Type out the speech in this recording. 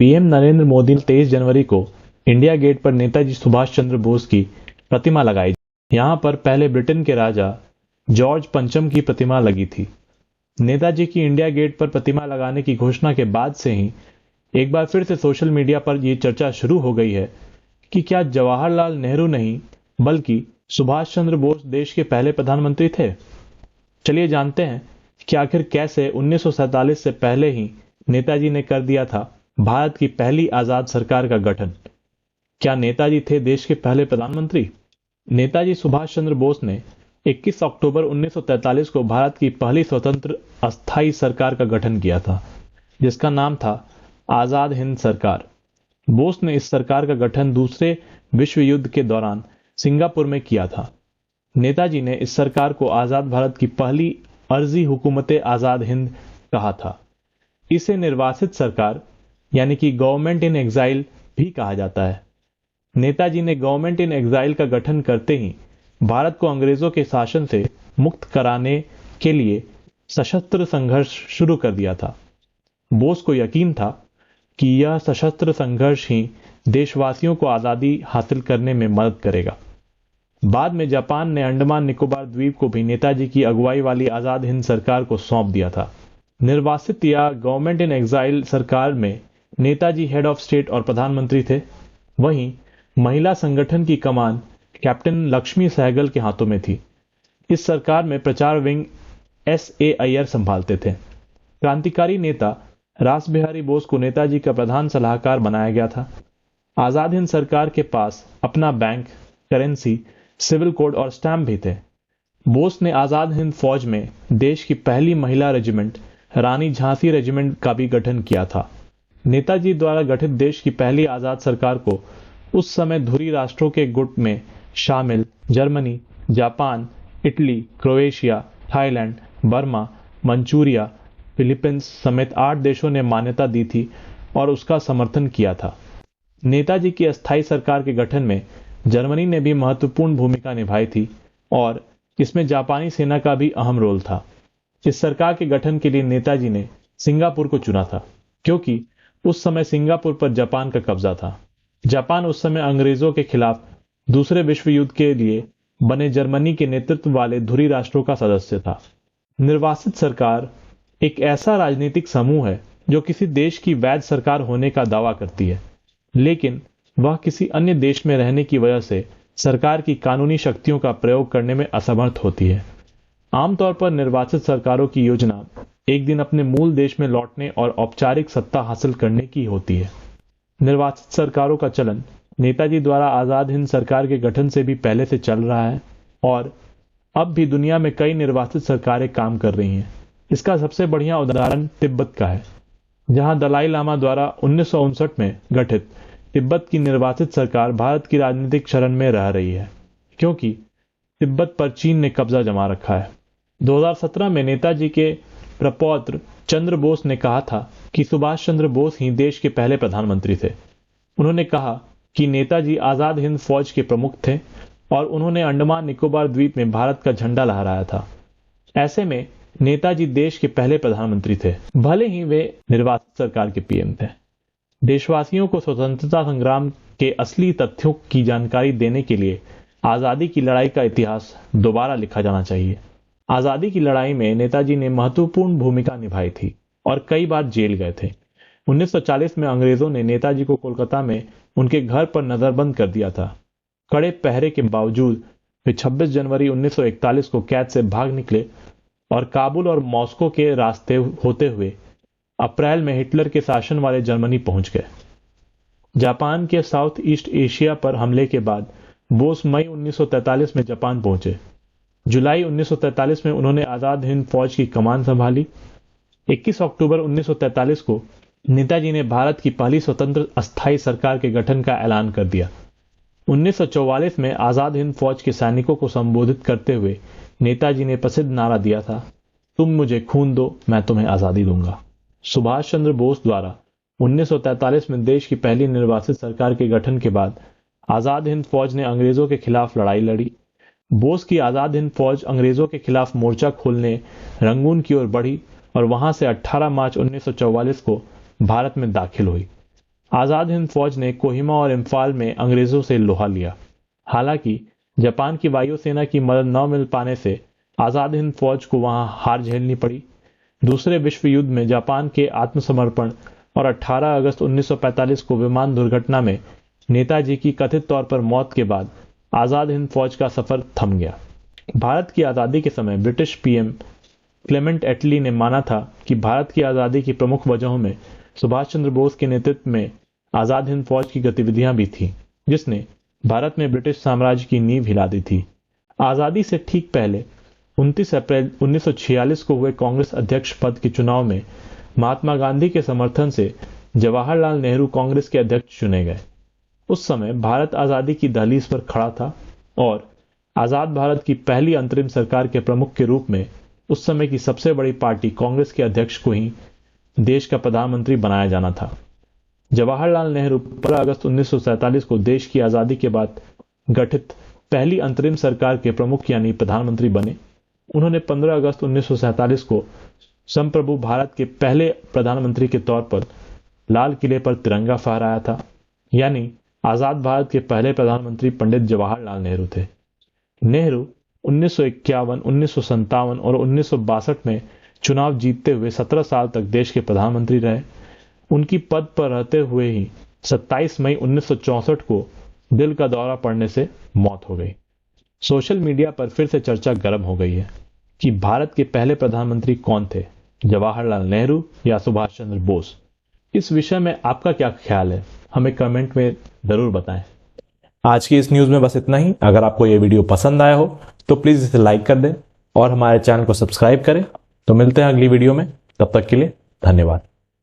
PM Narendra Modi ने 23 जनवरी को India gate पर नेताजी सुभाष चंद्र बोस की प्रतिमा लगाई। यहाँ पर पहले ब्रिटेन के राजा जॉर्ज पंचम की प्रतिमा लगी थी। नेताजी की इंडिया गेट पर प्रतिमा लगाने की घोषणा के बाद से ही एक बार फिर से सोशल मीडिया पर यह चर्चा शुरू हो गई है कि क्या जवाहरलाल नेहरू नहीं बल्कि सुभाष चंद्र बोस देश के पहले प्रधानमंत्री थे। चलिए जानते हैं कि आखिर कैसे 1947 से पहले ही नेताजी ने कर दिया था भारत की पहली आजाद सरकार का गठन। क्या नेताजी थे देश के पहले प्रधानमंत्री? नेताजी सुभाष चंद्र बोस ने 21 अक्टूबर 1943 को भारत की पहली स्वतंत्र अस्थायी सरकार का गठन किया था, जिसका नाम था आजाद हिंद सरकार। बोस ने इस सरकार का गठन दूसरे विश्व युद्ध के दौरान सिंगापुर में किया था। नेताजी ने इस सरकार को आजाद भारत की पहली अर्जी हुकूमत आजाद हिंद कहा था। इसे निर्वासित सरकार यानी कि गवर्नमेंट इन एग्जाइल भी कहा जाता है। नेताजी ने गवर्नमेंट इन एग्जाइल का गठन करते ही भारत को अंग्रेजों के शासन से मुक्त कराने के लिए सशस्त्र संघर्ष शुरू कर दिया था। बोस को यकीन था कि यह सशस्त्र संघर्ष ही देशवासियों को आजादी हासिल करने में मदद करेगा। बाद में जापान ने अंडमान निकोबार द्वीप को भी नेताजी की अगुवाई वाली आजाद हिंद सरकार को सौंप दिया था। निर्वासित या गवर्नमेंट इन एग्जाइल सरकार में नेताजी हेड ऑफ स्टेट और प्रधानमंत्री थे। वहीं महिला संगठन की कमान कैप्टन लक्ष्मी सहगल के हाथों में थी। इस सरकार में प्रचार विंग S.A. अय्यर संभालते थे। क्रांतिकारी नेता रास बिहारी बोस को नेताजी का प्रधान सलाहकार बनाया गया था। आजाद हिंद सरकार के पास अपना बैंक, करेंसी, सिविल कोड और स्टैंप भी थे। बोस ने आजाद हिंद फौज में देश की पहली महिला रेजिमेंट रानी झांसी रेजिमेंट का भी गठन किया था। नेताजी द्वारा गठित देश की पहली आजाद सरकार को उस समय धुरी राष्ट्रों के गुट में शामिल Germany, Japan, Italy, Croatia, Thailand, Burma, Manchuria, Philippines समेत 8 देशों ने मान्यता दी थी और उसका समर्थन किया था। नेताजी की अस्थायी सरकार के गठन में जर्मनी ने भी महत्वपूर्ण भूमिका निभाई थी और इसमें जापानी सेना का भी अहम रोल था। इस सरकार के गठन के लिए नेताजी ने सिंगापुर को चुना था, क्योंकि उस समय सिंगापुर पर जापान का कब्जा था। जापान उस समय अंग्रेजों के खिलाफ दूसरे विश्व युद्ध के लिए बने जर्मनी के नेतृत्व वाले धुरी राष्ट्रों का सदस्य था। निर्वासित सरकार एक ऐसा राजनीतिक समूह है जो किसी देश की वैध सरकार होने का दावा करती है, लेकिन वह किसी अन्य देश में रहने की वजह से सरकार की कानूनी शक्तियों का प्रयोग करने में असमर्थ होती है। आमतौर पर निर्वाचित सरकारों की योजना एक दिन अपने मूल देश में लौटने और औपचारिक सत्ता हासिल करने की होती है। निर्वाचित सरकारों का चलन नेताजी द्वारा आजाद हिंद सरकार के गठन से भी पहले से चल रहा है और अब भी दुनिया में कई निर्वाचित सरकारें काम कर रही हैं। इसका सबसे बढ़िया उदाहरण तिब्बत का है, जहां दलाई लामा द्वारा 1959 में गठित तिब्बत की निर्वाचित सरकार भारत की राजनीतिक शरण में रह रही है, क्योंकि तिब्बत पर चीन ने कब्जा जमा रखा है। 2017 में नेताजी के प्रपौत्र चंद्र बोस ने कहा था कि सुभाष चंद्र बोस ही देश के पहले प्रधानमंत्री थे। उन्होंने कहा कि नेताजी आजाद हिंद फौज के प्रमुख थे और उन्होंने अंडमान निकोबार द्वीप में भारत का झंडा लहराया था। ऐसे में नेताजी देश के पहले प्रधानमंत्री थे, भले ही वे निर्वाचित सरकार के पीएम थे। देशवासियों को स्वतंत्रता संग्राम के असली तथ्यों की जानकारी देने के लिए आजादी की लड़ाई का इतिहास दोबारा लिखा जाना चाहिए। आजादी की लड़ाई में नेताजी ने महत्वपूर्ण भूमिका निभाई थी और कई बार जेल गए थे। 1940 में अंग्रेजों ने नेताजी को कोलकाता में उनके घर पर नजरबंद कर दिया था। कड़े पहरे के बावजूद वे 26 जनवरी 1941 को कैद से भाग निकले और काबुल और मॉस्को के रास्ते होते हुए अप्रैल में हिटलर के शासन वाले जर्मनी पहुंच गए। जापान के साउथ ईस्ट एशिया पर हमले के बाद बोस मई 1943 में जापान पहुंचे। जुलाई 1943 में उन्होंने आजाद हिंद फौज की कमान संभाली। 21 अक्टूबर 1943 को नेताजी ने भारत की पहली स्वतंत्र अस्थायी सरकार के गठन का ऐलान कर दिया। 1944 में आजाद हिंद फौज के सैनिकों को संबोधित करते हुए नेताजी ने प्रसिद्ध नारा दिया था, तुम मुझे खून दो, मैं तुम्हें आजादी दूंगा। सुभाष चंद्र बोस द्वारा 1943 में देश की पहली निर्वासित सरकार के गठन के बाद आजाद हिंद फौज ने अंग्रेजों के खिलाफ लड़ाई लड़ी। बोस की आजाद हिंद फौज अंग्रेजों के खिलाफ मोर्चा खोलने रंगून की ओर बढ़ी और वहां से 18 मार्च 1944 को भारत में दाखिल हुई। आज़ाद हिंद फौज ने कोहिमा और इम्फाल में अंग्रेजों से लोहा लिया। हालांकि जापान की वायुसेना की मदद न मिल पाने से आज़ाद हिंद फौज को वहां हार झेलनी पड़ी। दूसरे विश्व युद्ध में जापान के आत्मसमर्पण और 18 अगस्त 1945 को विमान दुर्घटना में नेताजी की कथित तौर पर मौत के बाद आज़ाद हिंद फौज का सफर थम गया। भारत की आज़ादी के समय ब्रिटिश पीएम क्लेमेंट एटली ने माना था कि भारत की आज़ादी की प्रमुख वजहों में सुभाष चंद्र बोस के नेतृत्व में आज़ाद हिंद फौज की गतिविधियां भी थीं, जिसने भारत में ब्रिटिश साम्राज्य की नींव हिला दी थी। आज़ादी से ठीक पहले 29 अप्रैल 1946 को हुए कांग्रेस अध्यक्ष पद के चुनाव में महात्मा गांधी के समर्थन से जवाहरलाल नेहरू कांग्रेस के अध्यक्ष चुने गए। उस समय भारत आज़ादी की दहलीज पर खड़ा था और आज़ाद भारत की पहली अंतरिम सरकार के प्रमुख के रूप में उस समय की सबसे बड़ी पार्टी कांग्रेस के अध्यक्ष को ही देश का प्रधानमंत्री बनाया जाना था। जवाहरलाल नेहरू 15 अगस्त 1947 को देश की आज़ादी के बाद गठित पहली अंतरिम सरकार के प्रमुख यानी प्रधानमंत्री बने। उन्होंने 15 अगस्त 1947 को संप्रभु भारत के पहले प्रधानमंत्री के तौर पर लाल किले पर तिरंगा फहराया था, यानी आज़ाद भारत के पहले प्रधानमंत्री पंडित जवाहरलाल नेहरू थे। नेहरू 1951, 1957 और 1962 में चुनाव जीतते हुए 17 साल तक देश के प्रधानमंत्री रहे। उनकी पद पर रहते हुए ही 27 मई 1964 को दिल का दौरा पड़ने से मौत हो गई। सोशल मीडिया पर फिर से चर्चा गर्म हो गई है कि भारत के पहले प्रधानमंत्री कौन थे, जवाहरलाल नेहरू या सुभाष चंद्र बोस। इस विषय में आपका क्या ख्याल है, हमें कमेंट में जरूर बताएं। आज की इस न्यूज में बस इतना ही। अगर आपको यह वीडियो पसंद आया हो तो प्लीज इसे लाइक कर दें और हमारे चैनल को सब्सक्राइब करें। तो मिलते हैं अगली वीडियो में, तब तक के लिए धन्यवाद।